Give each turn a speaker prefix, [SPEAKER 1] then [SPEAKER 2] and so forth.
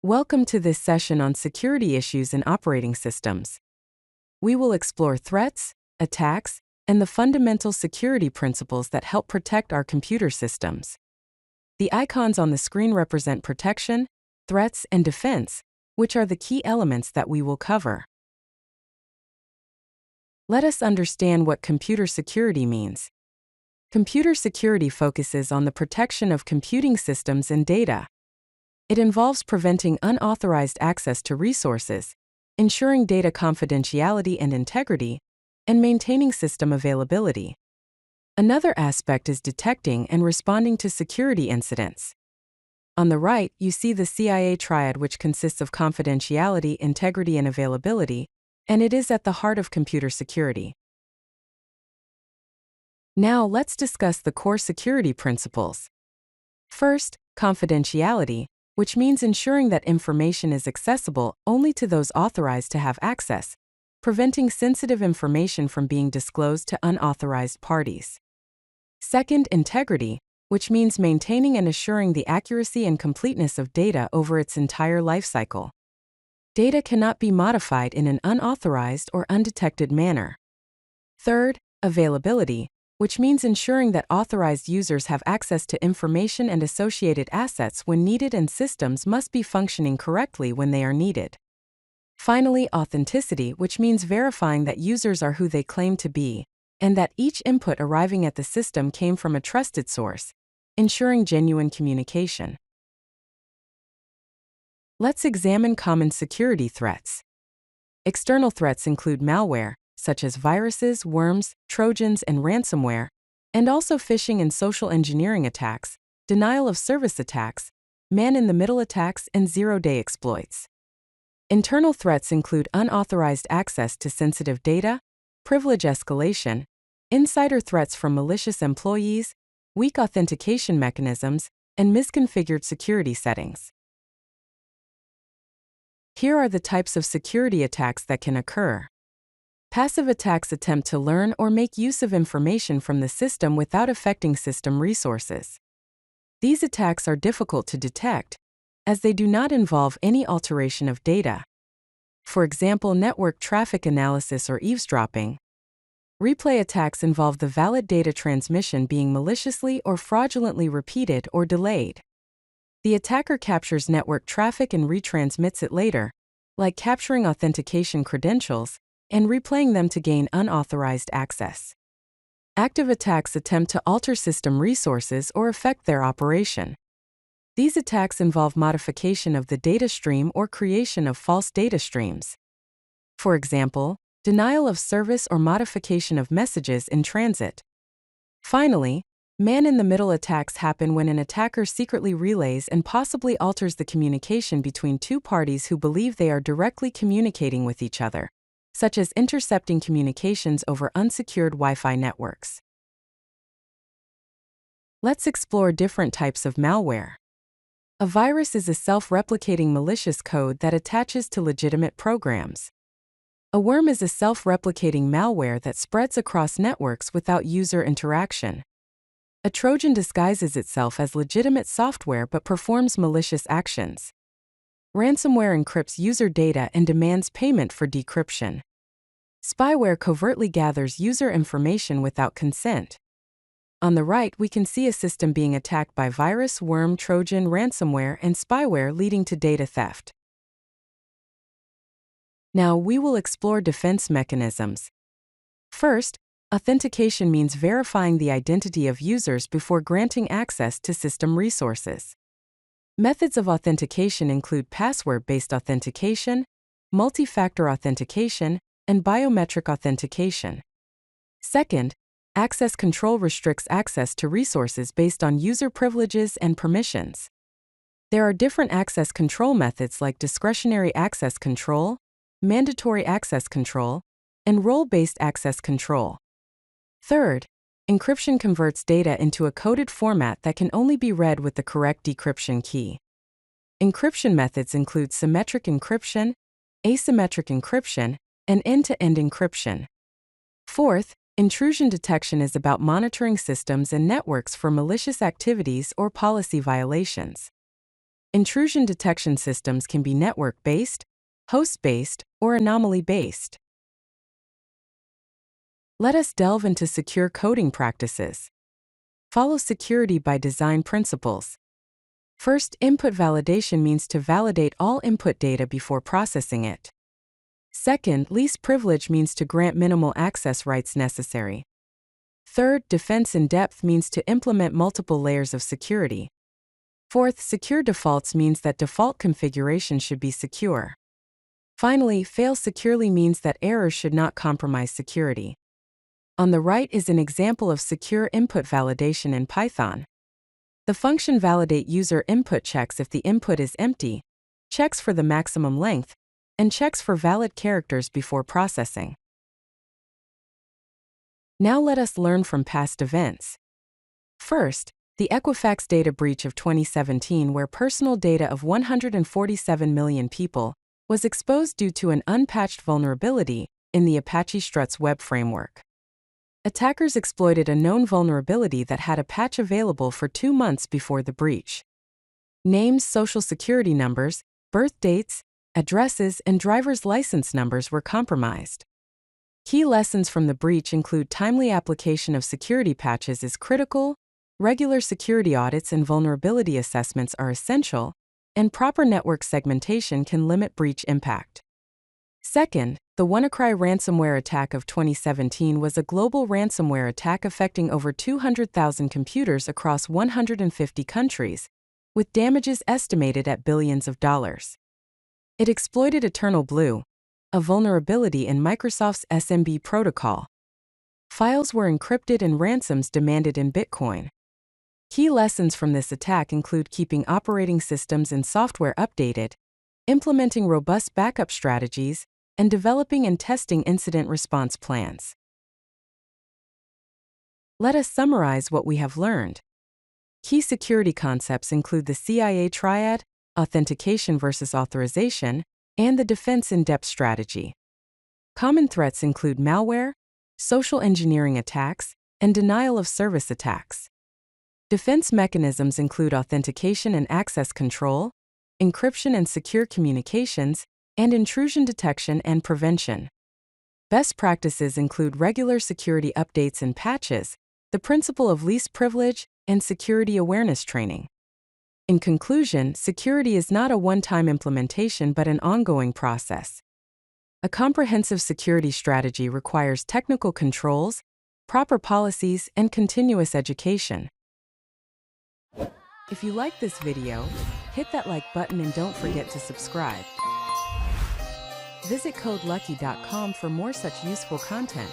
[SPEAKER 1] Welcome to this session on security issues in operating systems. We will explore threats, attacks, and the fundamental security principles that help protect our computer systems. The icons on the screen represent protection, threats, and defense, which are the key elements that we will cover. Let us understand what computer security means. Computer security focuses on the protection of computing systems and data. It involves preventing unauthorized access to resources, ensuring data confidentiality and integrity, and maintaining system availability. Another aspect is detecting and responding to security incidents. On the right, you see the CIA Triad, which consists of confidentiality, integrity, and availability, and it is at the heart of computer security. Now, let's discuss the core security principles. First, confidentiality, which means ensuring that information is accessible only to those authorized to have access, preventing sensitive information from being disclosed to unauthorized parties. Second, integrity, which means maintaining and assuring the accuracy and completeness of data over its entire lifecycle. Data cannot be modified in an unauthorized or undetected manner. Third, availability, which means ensuring that authorized users have access to information and associated assets when needed, and systems must be functioning correctly when they are needed. Finally, authenticity, which means verifying that users are who they claim to be, and that each input arriving at the system came from a trusted source, ensuring genuine communication. Let's examine common security threats. External threats include malware, such as viruses, worms, trojans, and ransomware, and also phishing and social engineering attacks, denial of service attacks, man-in-the-middle attacks, and zero-day exploits. Internal threats include unauthorized access to sensitive data, privilege escalation, insider threats from malicious employees, weak authentication mechanisms, and misconfigured security settings. Here are the types of security attacks that can occur. Passive attacks attempt to learn or make use of information from the system without affecting system resources. These attacks are difficult to detect, as they do not involve any alteration of data. For example, network traffic analysis or eavesdropping. Replay attacks involve the valid data transmission being maliciously or fraudulently repeated or delayed. The attacker captures network traffic and retransmits it later, like capturing authentication credentials and replaying them to gain unauthorized access. Active attacks attempt to alter system resources or affect their operation. These attacks involve modification of the data stream or creation of false data streams. For example, denial of service or modification of messages in transit. Finally, man-in-the-middle attacks happen when an attacker secretly relays and possibly alters the communication between two parties who believe they are directly communicating with each other, such as intercepting communications over unsecured Wi-Fi networks. Let's explore different types of malware. A virus is a self-replicating malicious code that attaches to legitimate programs. A worm is a self-replicating malware that spreads across networks without user interaction. A Trojan disguises itself as legitimate software but performs malicious actions. Ransomware encrypts user data and demands payment for decryption. Spyware covertly gathers user information without consent. On the right, we can see a system being attacked by virus, worm, Trojan, ransomware, and spyware, leading to data theft. Now, we will explore defense mechanisms. First, authentication means verifying the identity of users before granting access to system resources. Methods of authentication include password-based authentication, multi-factor authentication, and biometric authentication. Second, access control restricts access to resources based on user privileges and permissions. There are different access control methods like discretionary access control, mandatory access control, and role-based access control. Third, encryption converts data into a coded format that can only be read with the correct decryption key. Encryption methods include symmetric encryption, asymmetric encryption, and end-to-end encryption. Fourth, intrusion detection is about monitoring systems and networks for malicious activities or policy violations. Intrusion detection systems can be network-based, host-based, or anomaly-based. Let us delve into secure coding practices. Follow security by design principles. First, input validation means to validate all input data before processing it. Second, least privilege means to grant minimal access rights necessary. Third, defense in depth means to implement multiple layers of security. Fourth, secure defaults means that default configuration should be secure. Finally, fail securely means that errors should not compromise security. On the right is an example of secure input validation in Python. The function validate user input checks if the input is empty, checks for the maximum length, and checks for valid characters before processing. Now let us learn from past events. First, the Equifax data breach of 2017, where personal data of 147 million people was exposed due to an unpatched vulnerability in the Apache Struts web framework. Attackers exploited a known vulnerability that had a patch available for 2 months before the breach. Names, social security numbers, birth dates, addresses, and driver's license numbers were compromised. Key lessons from the breach include timely application of security patches is critical, regular security audits and vulnerability assessments are essential, and proper network segmentation can limit breach impact. Second, the WannaCry ransomware attack of 2017 was a global ransomware attack affecting over 200,000 computers across 150 countries, with damages estimated at billions of dollars. It exploited Eternal Blue, a vulnerability in Microsoft's SMB protocol. Files were encrypted and ransoms demanded in Bitcoin. Key lessons from this attack include keeping operating systems and software updated, implementing robust backup strategies, and developing and testing incident response plans. Let us summarize what we have learned. Key security concepts include the CIA Triad, authentication versus authorization, and the defense in-depth strategy. Common threats include malware, social engineering attacks, and denial of service attacks. Defense mechanisms include authentication and access control, encryption and secure communications, and intrusion detection and prevention. Best practices include regular security updates and patches, the principle of least privilege, and security awareness training. In conclusion, security is not a one-time implementation but an ongoing process. A comprehensive security strategy requires technical controls, proper policies, and continuous education. If you like this video, hit that like button and don't forget to subscribe. Visit codelucky.com for more such useful content.